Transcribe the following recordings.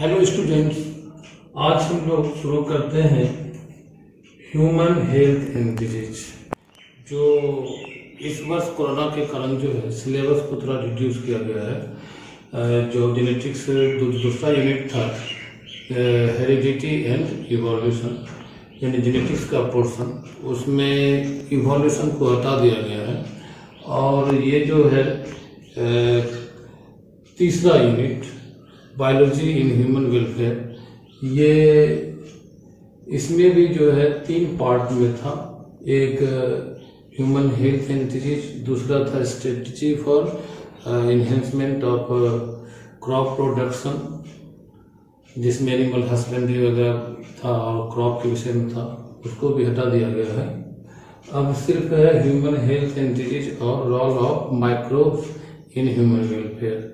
Hello students, आज हम लोग शुरू करते हैं ह्यूमन हेल्थ एंड डिजीज। जो इस वर्ष कोरोना के कारण जो है सिलेबस को थोड़ा रिड्यूस किया गया है। जो जेनेटिक्स दूसरा यूनिट था हेरिडिटी एंड इवोल्यूशन, यानी जेनेटिक्स का पोर्शन, उसमें इवोल्यूशन को हटा दिया गया है। और ये जो है तीसरा यूनिट बायोलॉजी इन ह्यूमन वेलफेयर, ये इसमें भी जो है 3 पार्ट में था। एक ह्यूमन हेल्थ एंड डिजीज, दूसरा था strategy for enhancement of crop production, जिसमें एनिमल हस्बेंड्री वगैरह था और क्रॉप के विषय में था, उसको भी हटा दिया गया है। अब सिर्फ है ह्यूमन हेल्थ एंड डिजीज और role of microbes in human welfare.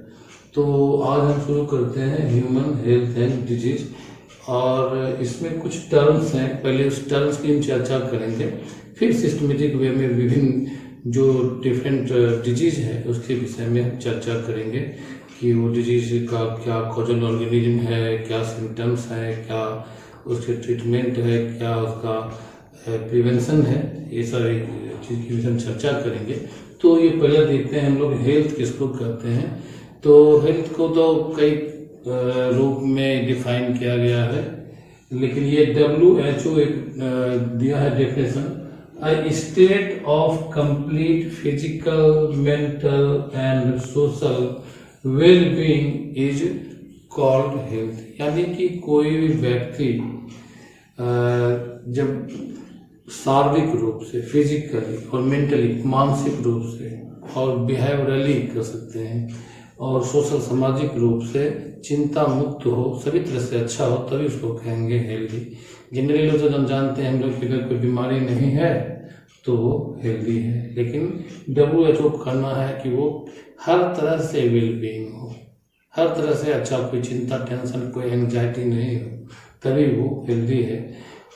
तो आज हम शुरू करते हैं ह्यूमन हेल्थ एंड डिजीज, और इसमें कुछ टर्म्स हैं। पहले उस टर्म्स की हम चर्चा करेंगे, फिर सिस्टमेटिक वे में विभिन्न जो डिफरेंट डिजीज है उसके विषय में हम चर्चा करेंगे कि वो डिजीज का क्या कॉजल ऑर्गेनिज्म है, क्या सिम्टम्स है, क्या उसके ट्रीटमेंट है, क्या उसका प्रिवेंशन है। ये सारी चीज़ की विषय में चर्चा करेंगे। तो ये पहले देखते हैं हम लोग हेल्थ किसको कहते हैं। तो हेल्थ को तो कई रूप में डिफाइन किया गया है, लेकिन ये WHO दिया है definition, a state of complete physical, mental and social well being is called health. यानी कि कोई भी व्यक्ति जब शारीरिक रूप से, फिजिकली और मेंटली, मानसिक रूप से और बिहेवियरली कर सकते हैं, और सोशल सामाजिक रूप से चिंता मुक्त हो, सभी तरह से अच्छा हो, तभी उसको कहेंगे हेल्दी। जनरली लोग तो जानते हैं हम लोग कि अगर कोई बीमारी नहीं है तो वो हेल्दी है, लेकिन WHO को करना है कि वो हर तरह से वेल बीइंग हो, हर तरह से अच्छा, कोई चिंता, टेंशन, कोई एंग्जाइटी नहीं हो, तभी वो हेल्दी है।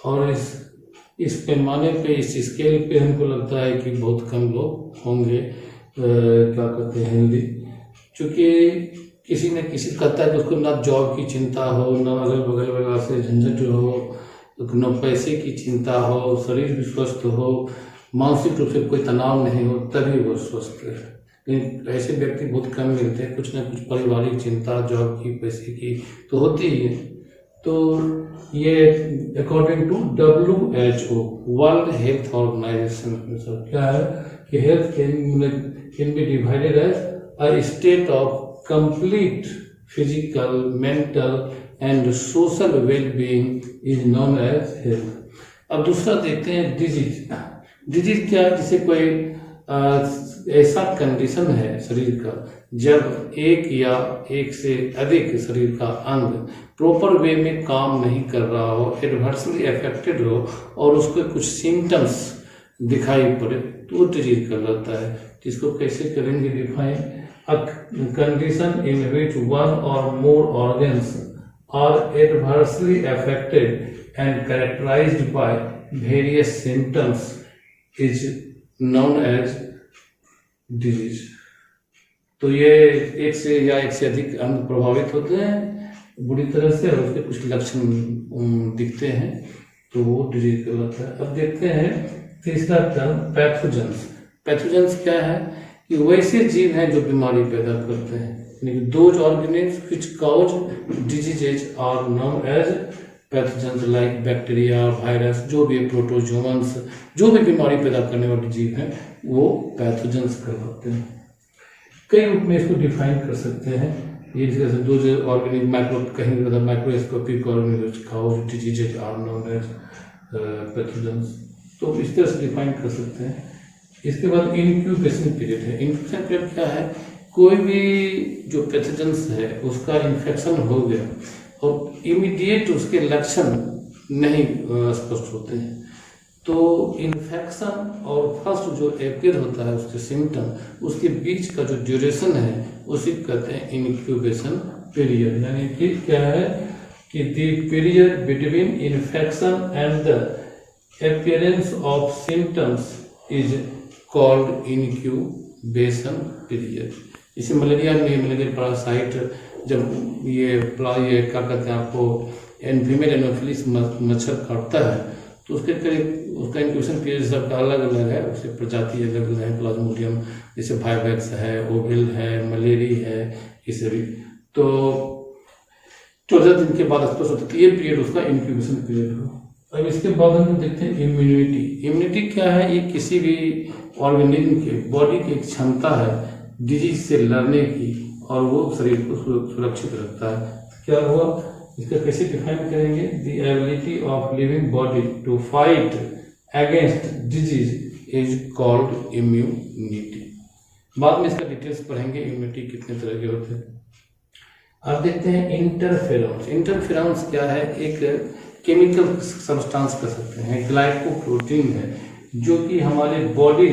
और इस पैमाने पे, इस स्केल पे हमको लगता है कि बहुत कम लोग होंगे क्या कहते हैं हेल्दी। चूँकि किसी न किसी कहता है कि उसको ना जॉब की चिंता हो, ना अगल बगल वगैरह से झंझट हो, न पैसे की चिंता हो, शरीर भी स्वस्थ हो, मानसिक रूप से कोई तनाव नहीं हो, तभी वो स्वस्थ है। लेकिन ऐसे व्यक्ति बहुत कम मिलते हैं। कुछ न कुछ पारिवारिक चिंता, जॉब की, पैसे की तो होती ही है। तो ये according to WHO, world health organisation, क्या है कि health can be divided as a state of complete physical, mental and social well-being is known as health। अब दूसरा देखते हैं डिजीज। डिजीज क्या है? जिसे कोई ऐसा कंडीशन है शरीर का जब एक या एक से अधिक शरीर का अंग प्रॉपर वे में काम नहीं कर रहा हो, एडवर्सली अफेक्टेड हो और उसको कुछ सिम्टम्स दिखाई पड़े, तो वो डिजीज कहलाता है। जिसको कैसे करेंगे define? A condition in which one or more organs are adversely affected and characterized by various symptoms is known as disease। तो ये एक से या एक से अधिक अंग प्रभावित होते हैं बुरी तरह से और उसके कुछ लक्षण दिखते हैं, तो वो डिजीज कहलाता है। अब देखते हैं तीसरा टर्म पैथोजेंस। पैथोजेंस क्या है कि वैसे जीव हैं जो बीमारी पैदा करते हैं, यानी कि those organism which cause diseases are known as pathogens, like bacteria, virus, जो भी प्रोटोजोअन्स, जो भी बीमारी पैदा करने वाले जीव हैं वो पैथोजेंस कहलाते हैं। कई रूप में इसको डिफाइन कर सकते हैं। ये जैसे दोज ऑर्गेनिज्म, माइक्रो कहेंगे microscopic organism which cause diseases are known as pathogens, तो इस तरह से डिफाइन कर सकते हैं। इसके बाद इंक्यूबेशन पीरियड है। इंक्यूबेशन पीरियड क्या है? कोई भी जो पैथोजेंस है उसका इन्फेक्शन हो गया और इमीडिएट उसके लक्षण नहीं स्पष्ट होते हैं, तो इन्फेक्शन और फर्स्ट जो अपीयर होता है उसके सिम्टम, उसके बीच का जो ड्यूरेशन है उसी कहते हैं इंक्यूबेशन पीरियड। यानी कि क्या है कि the period between infection and the appearance of symptoms is called incubation period. इसे मलेरिया में, मलेरिया पैरासाइट जब ये क्या कहते हैं आपको फीमेल एनोफिलिस मच्छर काटता है तो उसके करीब उसका इंक्यूबेशन पीरियड सबका अलग अलग है, उसकी प्रजाति अलग अलग है। प्लाज्मोडियम जैसे वाइवैक्स है, ओविल है, मलेरी है, ये सभी। तो 14 दिन के बाद स्पष्ट होता है, ये पीरियड उसका इंक्यूबेशन पीरियड हो। अब इसके बाद हम देखते हैं इम्यूनिटी। इम्यूनिटी क्या है? ये किसी भी ऑर्गेनिज्म के बॉडी की एक क्षमता है डिजीज से लड़ने की, और वो शरीर को सुरक्षित रखता है। क्या हुआ, इसका कैसे डिफाइन करेंगे? The ability of living body to fight against disease is called immunity. बाद में इसका डिटेल्स पढ़ेंगे, इम्यूनिटी कितने तरह के होते हैं। अब देखते हैं इंटरफेरॉन्स। इंटरफेरॉन्स क्या है? एक केमिकल सब्सटेंस कर सकते हैं, ग्लाइकोप्रोटीन है, जो कि हमारे बॉडी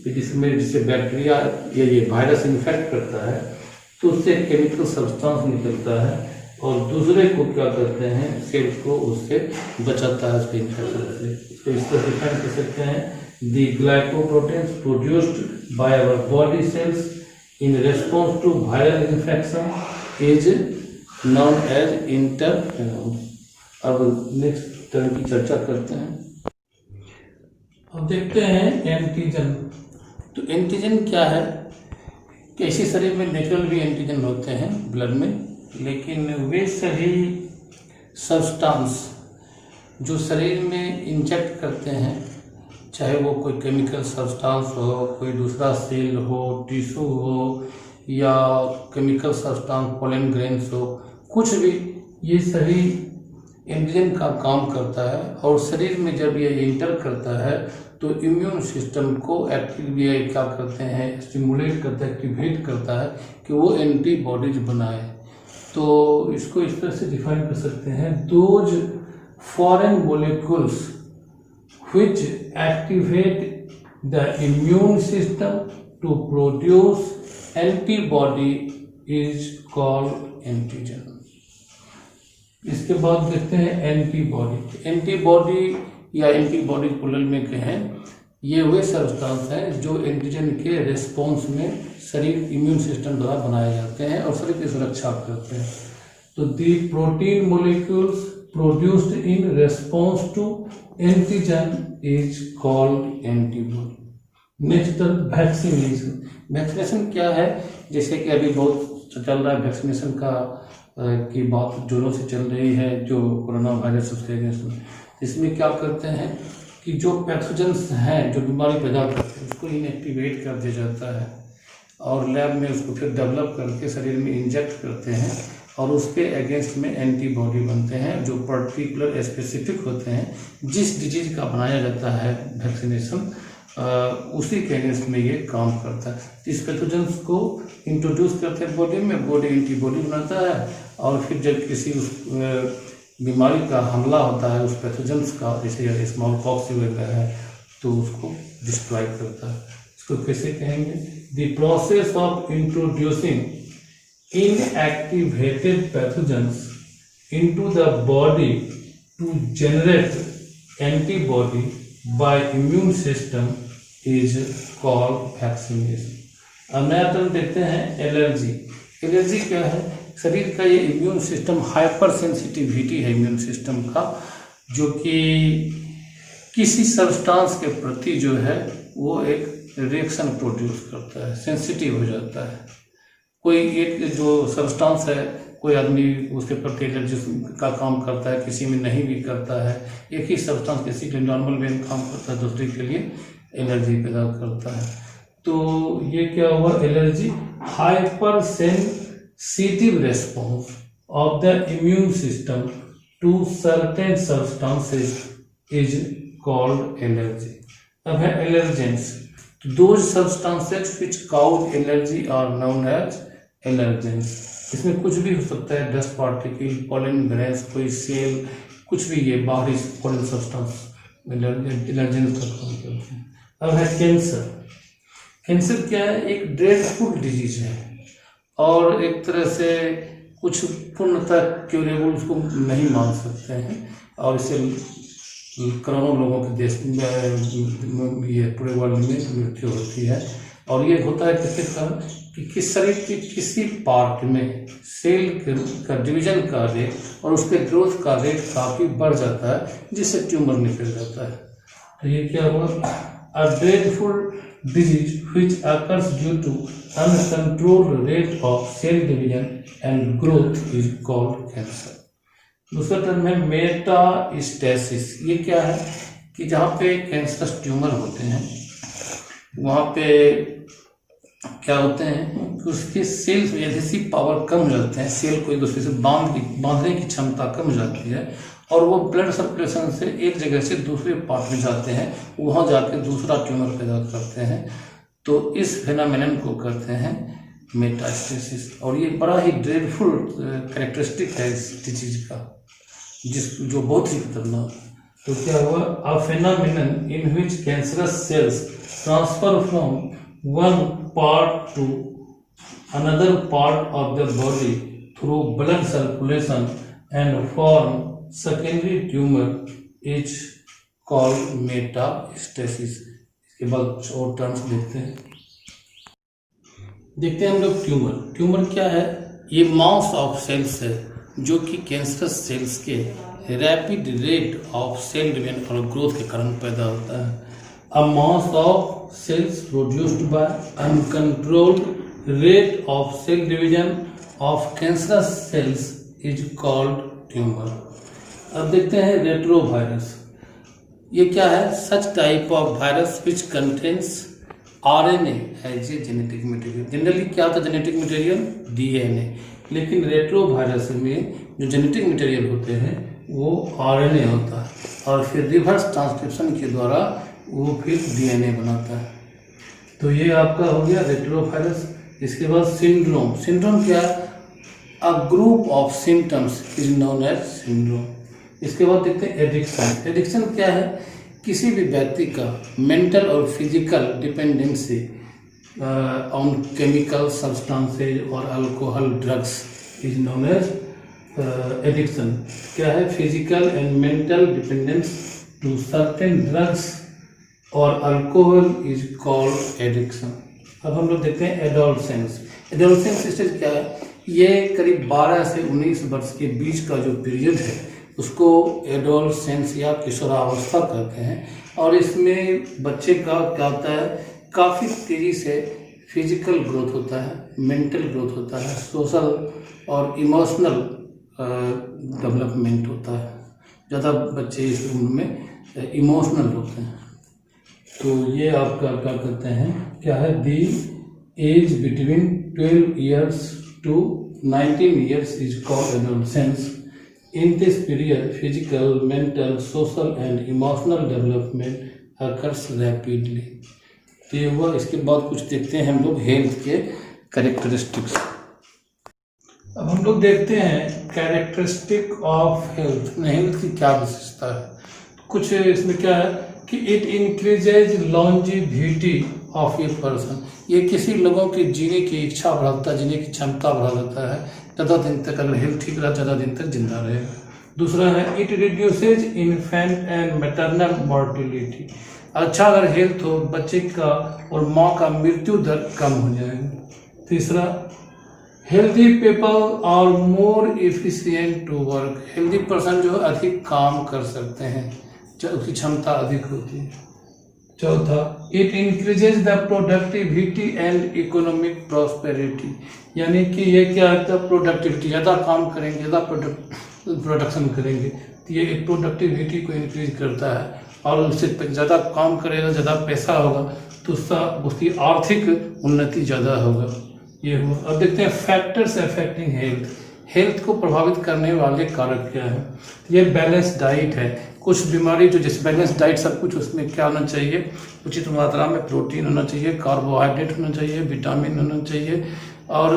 जिसमें जिससे बैक्टीरिया या ये वायरस इन्फेक्ट करता है तो उससे केमिकल सब्सटेंस निकलता है और दूसरे को क्या करते हैं, सेल्स को उससे बचाता है उसके इन्फेक्शन से। इसको इस तरह डिफाइन कर सकते हैं, the glycoproteins produced by our body cells in response to viral infection is known as interferons. अब नेक्स्ट टर्म की चर्चा करते हैं। अब देखते हैं एंटीजन। तो एंटीजन क्या है? किसी शरीर में नेचुरल भी एंटीजन होते हैं ब्लड में, लेकिन वे सभी सब्सटेंस जो शरीर में इंजेक्ट करते हैं, चाहे वो कोई केमिकल सब्सटेंस हो, कोई दूसरा सेल हो, टिश्यू हो, या केमिकल सब्सटेंस पोलन ग्रेन्स हो, कुछ भी, ये सभी एंटीजन का काम करता है। और शरीर में जब ये इंटर करता है तो इम्यून सिस्टम को एक्टिव ये क्या करते हैं, स्टिमुलेट करता है, एक्टिवेट करता है कि वो एंटीबॉडीज बनाए। तो इसको इस तरह से डिफाइन कर सकते हैं, those foreign molecules which activate the immune system to produce antibody is called antigen. इसके बाद देखते हैं एंटीबॉडी। एंटीबॉडी या एंटीबॉडी प्लूरल में कहें, ये वे सब्सटेंस हैं जो एंटीजन के रिस्पॉन्स में शरीर इम्यून सिस्टम द्वारा बनाए जाते हैं और शरीर की सुरक्षा करते हैं। तो the protein molecules produced in response to antigen is called antibody. Next vaccination. Vaccination क्या है? जैसे कि अभी बहुत चल रहा है वैक्सीनेशन का की बात जोरों से चल रही है, जो कोरोना वायरस उसके अगेंस्ट में। इसमें क्या करते हैं कि जो पैथोजेंस हैं जो बीमारी पैदा करते हैं उसको इनएक्टिवेट कर दिया जाता है और लैब में उसको फिर डेवलप करके शरीर में इंजेक्ट करते हैं और उसके अगेंस्ट में एंटीबॉडी बनते हैं जो पर्टिकुलर स्पेसिफिक होते हैं। जिस डिजीज का बनाया जाता है वैक्सीनेशन, उसी के अगेंस्ट में ये काम करता है। इस पैथोजेंस को इंट्रोड्यूस करते हैं बॉडी में, बॉडी एंटीबॉडी बनाता है और फिर जब किसी उस बीमारी का हमला होता है उस पैथोजेंस का, जैसे स्मॉल पॉक्स वगैरह है, तो उसको डिस्ट्रॉय करता है। इसको कैसे कहेंगे? The process of introducing inactivated pathogens into the body to generate antibody by immune system is called vaccination। अब नया टर्म देखते हैं एलर्जी। एलर्जी क्या है? शरीर का ये इम्यून सिस्टम हाइपर सेंसिटिविटी है इम्यून सिस्टम का, जो कि किसी सब्सटेंस के प्रति जो है वो एक रिएक्शन प्रोड्यूस करता है, सेंसिटिव हो जाता है। कोई एक जो सब्सटेंस है, कोई आदमी उसके प्रति एलर्जी का काम करता है, किसी में नहीं भी करता है। एक ही सब्सटेंस किसी के नॉर्मल वे में काम करता है, दूसरे के लिए एलर्जी पैदा करता है। तो ये क्या हुआ? Allergy hypersensitive response of the immune system to certain substances is called allergy. अब है allergens. Those substances which cause allergy are known as allergens। इसमें कुछ भी हो सकता है, डस्ट पार्टिकल, पोलन ग्रेन्स, कोई सेल, कुछ भी, ये बाहरी फॉरेन सब्सटेंस एलर्जेंस का काम करते हैं। अब है कैंसर। कैंसर क्या है? एक ड्रेडफुल डिजीज है और एक तरह से कुछ पूर्णतः क्यूरेबल उसको नहीं मान सकते हैं और इसे करोड़ों लोगों के देश में, ये पूरे वर्ल्ड में मृत्यु होती है। और ये होता है किसके कारण? कि किस शरीर के किसी पार्ट में सेल का डिवीजन का रेट और उसके ग्रोथ का रेट काफ़ी बढ़ जाता है, जिससे ट्यूमर निकल जाता है। तो ये क्या हुआ? A dreadful disease which occurs due to uncontrolled rate of cell division and growth is called cancer। दूसरा टर्म है मेटास्टेसिस। ये क्या है कि जहाँ पे कैंसरस ट्यूमर होते हैं वहाँ पे क्या होते हैं कि उसके सेल्स में एडहेसिव पावर कम हो जाते हैं, सेल को एक दूसरे से बांधने की क्षमता कम हो जाती है और वो ब्लड सर्कुलेशन से एक जगह से दूसरे पार्ट में जाते हैं, वहाँ जाके दूसरा ट्यूमर पैदा करते हैं। तो इस फेनोमेनन को कहते हैं मेटास्टेसिस और ये बड़ा ही ड्रेडफुल कैरेक्टरिस्टिक है इस डिजीज का, जो बहुत ही खतरनाक है। तो क्या हुआ? A phenomenon in which cancerous cells transfer from one part to another part of the body through blood circulation and form secondary tumour is called metastasis. इसके बाद कुछ और टर्म्स देखते हैं हम लोग। ट्यूमर क्या है? ये मास ऑफ सेल्स है जो कि कैंसरस सेल्स के rapid rate of cell division और ग्रोथ के कारण पैदा होता है। A mass of cells produced by uncontrolled rate of cell division of cancerous cells is called tumour. अब देखते हैं रेट्रोवायरस। ये क्या है? Such type of virus which contains RNA as a genetic material. Generally क्या होता है जेनेटिक मटेरियल? डीएनए। लेकिन रेट्रोवायरस में जो जेनेटिक मटेरियल होते हैं वो आरएनए होता है और फिर रिवर्स ट्रांसक्रिप्शन के द्वारा वो फिर डीएनए बनाता है। तो ये आपका हो गया रेट्रोवायरस। इसके बाद सिंड्रोम क्या है? A group of symptoms is known as syndrome. इसके बाद देखते हैं एडिक्शन क्या है? किसी भी व्यक्ति का मेंटल और physical dependency on chemical substances और alcohol drugs is known as addiction. क्या है? Physical and mental dependence to certain drugs और अल्कोहल इज कॉल्ड एडिक्शन। अब हम लोग देखते हैं एडोलसेंस स्टेज क्या है? ये करीब 12 से 19 वर्ष के बीच का जो पीरियड है उसको एडोलसेंस या किशोरावस्था कहते हैं और इसमें बच्चे का क्या होता है? काफ़ी तेज़ी से फिजिकल ग्रोथ होता है, मेंटल ग्रोथ होता है, सोशल और इमोशनल डेवलपमेंट होता है। ज़्यादा बच्चे इस उम्र में इमोशनल होते हैं। तो ये आपका क्या कहते हैं? क्या है? The age between 12 years to 19 years is called adolescence. In this period, physical, mental, social and emotional development occurs rapidly। तो ये हुआ। इसके बाद कुछ देखते हैं हम लोग हेल्थ के कैरेक्टरिस्टिक्स। अब हम लोग देखते हैं कैरेक्टरिस्टिक ऑफ हेल्थ। हेल्थ की क्या विशेषता है? कुछ इसमें क्या है कि it increases longevity of a person. ये किसी लोगों की जीने की इच्छा बढ़ाता है, जीने की क्षमता बढ़ा देता है। ज़्यादा दिन तक अगर हेल्थ ठीक रहा ज़्यादा दिन तक जिंदा रहेगा। दूसरा है it reduces infant and maternal mortality. अच्छा अगर हेल्थ हो बच्चे का और माँ का मृत्यु दर कम हो जाएगा। तीसरा healthy people are more efficient to work. Healthy person जो अधिक काम कर सकते हैं, उसकी क्षमता अधिक होती है। चौथा it increases the productivity and economic prosperity. यानी कि ये क्या होता है? प्रोडक्टिविटी, ज़्यादा काम करेंगे, ज़्यादा प्रोडक्शन करेंगे तो ये प्रोडक्टिविटी को इंक्रीज करता है और उससे ज़्यादा काम करेगा, ज़्यादा पैसा होगा तो उसकी आर्थिक उन्नति ज़्यादा होगा। ये हुआ। अब देखते हैं फैक्टर्स अफेक्टिंग हेल्थ को प्रभावित करने वाले कारक क्या है? ये बैलेंस डाइट है। कुछ बीमारी जो जैसे बैलेंस डाइट सब कुछ उसमें क्या होना चाहिए? उचित मात्रा में प्रोटीन होना चाहिए, कार्बोहाइड्रेट होना चाहिए, विटामिन होना चाहिए और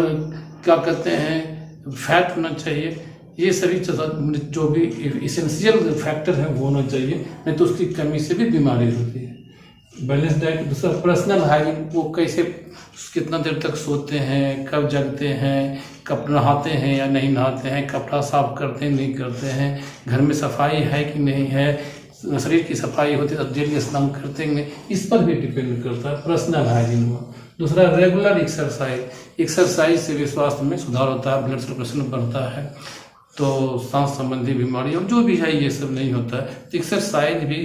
क्या कहते हैं फैट होना चाहिए। ये सभी जो भी इसेंशियल फैक्टर हैं वो होना चाहिए, नहीं तो उसकी कमी से भी बीमारी होती है। Balance diet. दूसरा पर्सनल हाइजीन, वो कैसे कितना देर तक सोते हैं, कब जगते हैं, कब नहाते हैं या नहीं नहाते हैं, कपड़ा साफ करते हैं नहीं करते हैं, घर में सफाई है कि नहीं है, शरीर की सफाई होती है तो डेली स्नान करते हैं, इस पर भी डिपेंड करता है। पर्सनल हाइजीन हुआ। दूसरा रेगुलर एक्सरसाइज से भी स्वास्थ्य में सुधार होता है, ब्लड सर्कुलेशन बढ़ता है। तो सांस संबंधी बीमारी और जो भी है ये सब नहीं होता है। तो एक्सरसाइज भी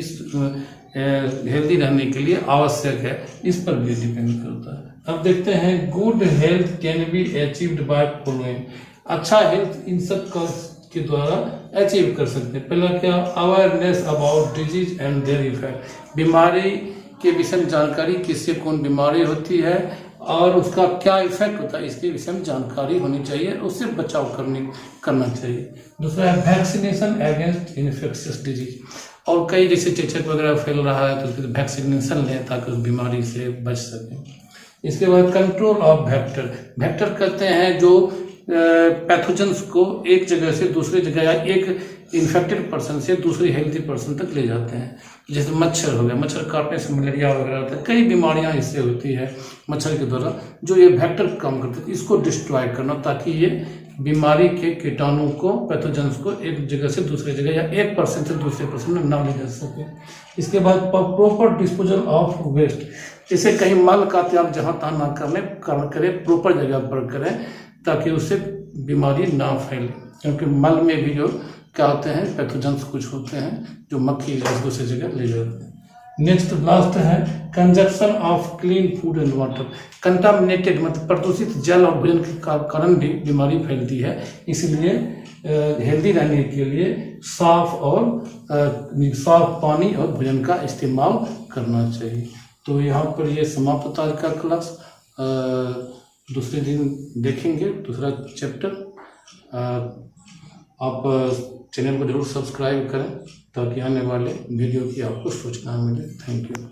हेल्दी रहने के लिए आवश्यक है, इस पर भी डिपेंड करता है। अब देखते हैं good health can be achieved by following. अच्छा हेल्थ इन सब के द्वारा अचीव कर सकते हैं। पहला क्या, awareness about disease and their effect. बीमारी के विषय में जानकारी, किससे कौन बीमारी होती है और उसका क्या इफेक्ट होता है, इसके विषय में जानकारी होनी चाहिए, उससे बचाव करना चाहिए। दूसरा है वैक्सीनेशन अगेंस्ट इन्फेक्शियस डिजीज। और कई जैसे चेचक वगैरह फैल रहा है तो वैक्सीनेशन लें ताकि उस बीमारी से बच सकें। इसके बाद कंट्रोल ऑफ वेक्टर कहते हैं जो पैथोजेंस को एक जगह से दूसरी जगह या एक इन्फेक्टेड पर्सन से दूसरी हेल्थी पर्सन तक ले जाते हैं। जैसे मच्छर हो गया, मच्छर काटने से मलेरिया वगैरह होता है, कई बीमारियां इससे होती है मच्छर के द्वारा, जो ये वेक्टर काम करते हैं। इसको डिस्ट्रॉय करना ताकि ये बीमारी के कीटाणु को, पैथोजेंस को एक जगह से दूसरी जगह या एक पर्सन से दूसरे पर्सन में ना ले जा सके। इसके बाद प्रॉपर डिस्पोजल ऑफ वेस्ट। जैसे कहीं मल का त्याग जहाँ तहाँ ना करें, प्रॉपर जगह पर करें ताकि उससे बीमारी ना फैले, क्योंकि मल में भी जो क्या होते हैं पैथोजेंस कुछ होते हैं जो मक्खी दूसरी जगह ले जाते हैं। नेक्स्ट लास्ट है consumption of clean food and water. Contaminated मतलब प्रदूषित जल और भोजन के कारण भी बीमारी फैलती है, इसलिए हेल्दी रहने के लिए साफ पानी और भोजन का इस्तेमाल करना चाहिए। तो यहाँ पर ये समाप्त होता है का क्लास। दूसरे दिन देखेंगे दूसरा चैप्टर। आप चैनल को जरूर सब्सक्राइब करें ताकि आने वाले वीडियो की आपको सूचना मिले। Thank you.